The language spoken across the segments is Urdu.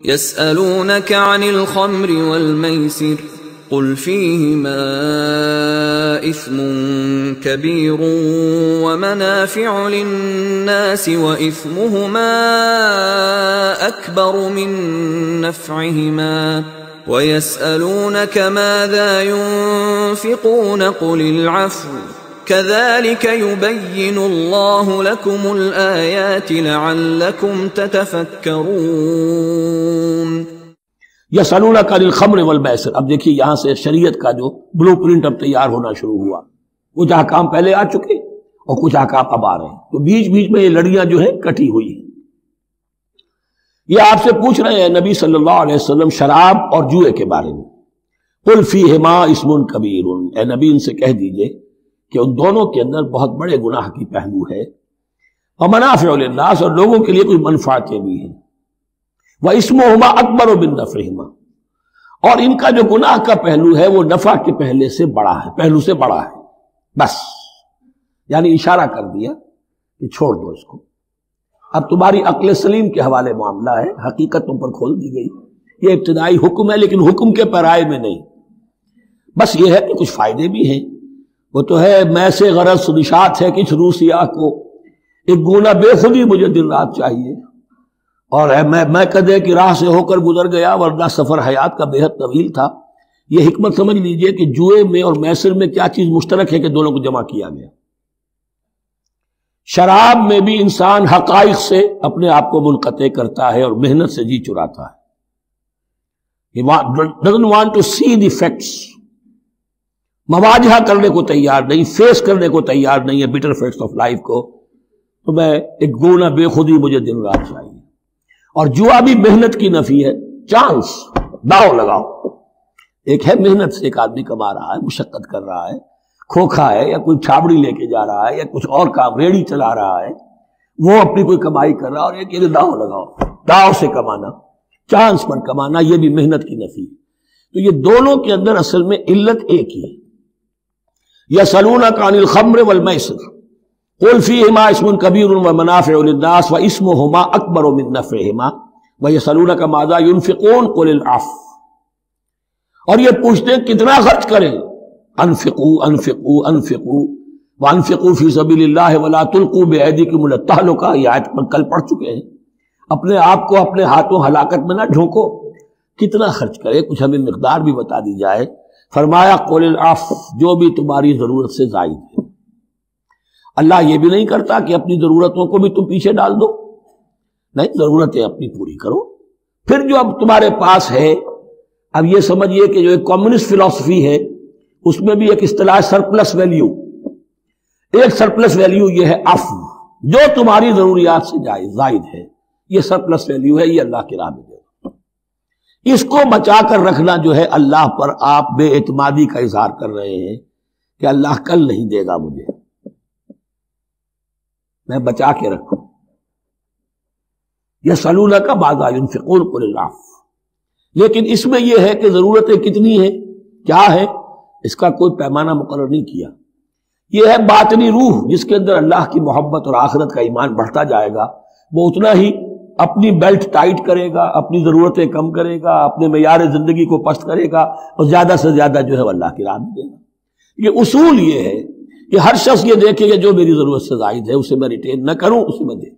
يسألونك عن الخمر والميسر قل فيهما إثم كبير ومنافع للناس وإثمهما أكبر من نفعهما ويسألونك ماذا ينفقون قل العفو كذلك يبين الله لكم الآيات لعلكم تتفكرون۔ یسألونک عن الخمر والمیسر، اب دیکھیے یہاں سے شریعت کا جو بلو پرنٹ اب تیار ہونا شروع ہوا۔ کچھ احکام پہلے آ چکے اور کچھ احکام اب آ رہے ہیں، تو بیچ بیچ میں یہ لڑیاں جو ہیں کٹی ہوئی ہیں۔ یہ آپ سے پوچھ رہے ہیں نبی صلی اللہ علیہ وسلم شراب اور جوئے کے بارے میں۔ قل فیہما اسم کبیر، اے نبی ان سے کہہ دیجئے کہ ان دونوں کے اندر بہت بڑے گناہ کی پہلو ہے، ومنافع للناس، اور لوگوں کے لیے کچھ منفعتیں بھی ہیں، واسمہما اکبر من نفعہما، اور ان کا جو گناہ کا پہلو ہے وہ نفع کے پہلو سے بڑا ہے۔ بس یعنی اشارہ کر دیا کہ چھوڑ دو اس کو، اب تمہاری عقل سلیم کے حوالے معاملہ ہے، حقیقت تم پر کھول دی گئی، یہ ابتدائی حکم ہے لیکن حکم کے پیرائے میں نہیں، بس یہ ہے کہ کچھ فائدے بھی ہیں۔ وہ تو ہے میں سے غرض نشات ہے کچھ روسیا کو، ایک گونا بے خودی مجھے دن رات چاہیے، اور میں کدے کی راہ سے ہو کر گزر گیا ورنہ سفر حیات کا بے حد طویل تھا۔ یہ حکمت سمجھ لیجئے کہ جوئے میں اور میسر میں کیا چیز مشترک ہے کہ دونوں کو جمع کیا گیا۔ شراب میں بھی انسان حقائق سے اپنے آپ کو منقطع کرتا ہے اور محنت سے جی چراتا ہے، He doesn't want to see the facts، مواجہہ کرنے کو تیار نہیں، فیس کرنے کو تیار نہیں ہے bitter facts of life کو، تو میں ایک گونا بے خودی مجھے دن رات چاہیے۔ اور جوا بھی محنت کی نفی ہے، چانس، داؤ لگاؤ۔ ایک ہے محنت سے ایک آدمی کما رہا ہے، مشقت کر رہا ہے، کھوکھا ہے یا کوئی چھابڑی لے کے جا رہا ہے یا کچھ اور کام ریڑھی چلا رہا ہے، وہ اپنی کوئی کمائی کر رہا ہے، اور ایک یہ داؤ لگاؤ، داؤ سے کمانا، چانس پر کمانا، یہ بھی محنت کی نفی۔ تو یہ دونوں کے اندر اصل میں علت ایک ہی ہے۔ یسألونک عن الخمر والمیسر قل فیہما اسم کبیر ومنافع للناس واسمہما اکبر من نفعہما ویسألونک ماذا ينفقون قل العفو، اور یہ پوچھتے ہیں کتنا خرچ کریں، انفقوا انفقوا انفقوا وانفقوا فی سبیل اللہ ولا تلقوا بایدیکم الی التہلکہ، یہ آیت پر کل پڑھ چکے ہیں۔ اپنے آپ کو اپنے ہاتھوں ہلاکت میں نہ ڈھونکو، کتنا خرچ کرے، کچھ ہمیں مقدار بھی بتا دی جائے۔ فرمایا قل العفو، جو بھی تمہاری ضرورت سے زائد ہے۔ اللہ یہ بھی نہیں کرتا کہ اپنی ضرورتوں کو بھی تم پیچھے ڈال دو، نہیں، ضرورتیں اپنی پوری کرو۔ پھر جو اب تمہارے پاس ہے، اب یہ سمجھیے کہ جو ایک کمیونسٹ فلسفی ہے اس میں بھی ایک اصطلاح سرپلس ویلیو، ایک سرپلس ویلیو یہ ہے عفو، جو تمہاری ضروریات سے زائد ہے، یہ سرپلس ویلیو ہے، یہ اللہ کی راہ میں دے۔ اس کو بچا کر رکھنا جو ہے اللہ پر آپ بے اعتمادی کا اظہار کر رہے ہیں کہ اللہ کل نہیں دے گا مجھے، میں بچا کے رکھوں۔ یسألونک ماذا ينفقون قل العفو، لیکن اس میں یہ ہے کہ ضرورتیں کتنی ہیں، کیا ہے، اس کا کوئی پیمانہ مقرر نہیں کیا۔ یہ ہے باطنی روح، جس کے اندر اللہ کی محبت اور آخرت کا ایمان بڑھتا جائے گا، وہ اتنا ہی اپنی بیلٹ ٹائٹ کرے گا، اپنی ضرورتیں کم کرے گا، اپنے معیار زندگی کو پست کرے گا، اور زیادہ سے زیادہ جو ہے وہ اللہ کی راہ میں دے گا۔ یہ اصول یہ ہے کہ ہر شخص یہ دیکھے کہ جو میری ضرورت سے زائد ہے اسے میں ریٹین نہ کروں، اسے میں دے۔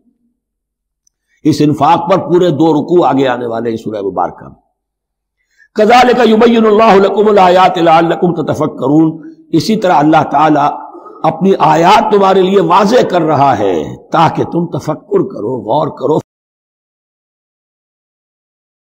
اس انفاق پر پورے 2 رکوع آگے آنے والے ہیں سورہ مبارکہ میں۔ کذالک یبین اللہ لکم الآیات لعلکم تتفکرون، اسی طرح اللہ تعالی اپنی آیات تمہارے لیے واضح کر رہا ہے تاکہ تم تفکر کرو، غور کرو۔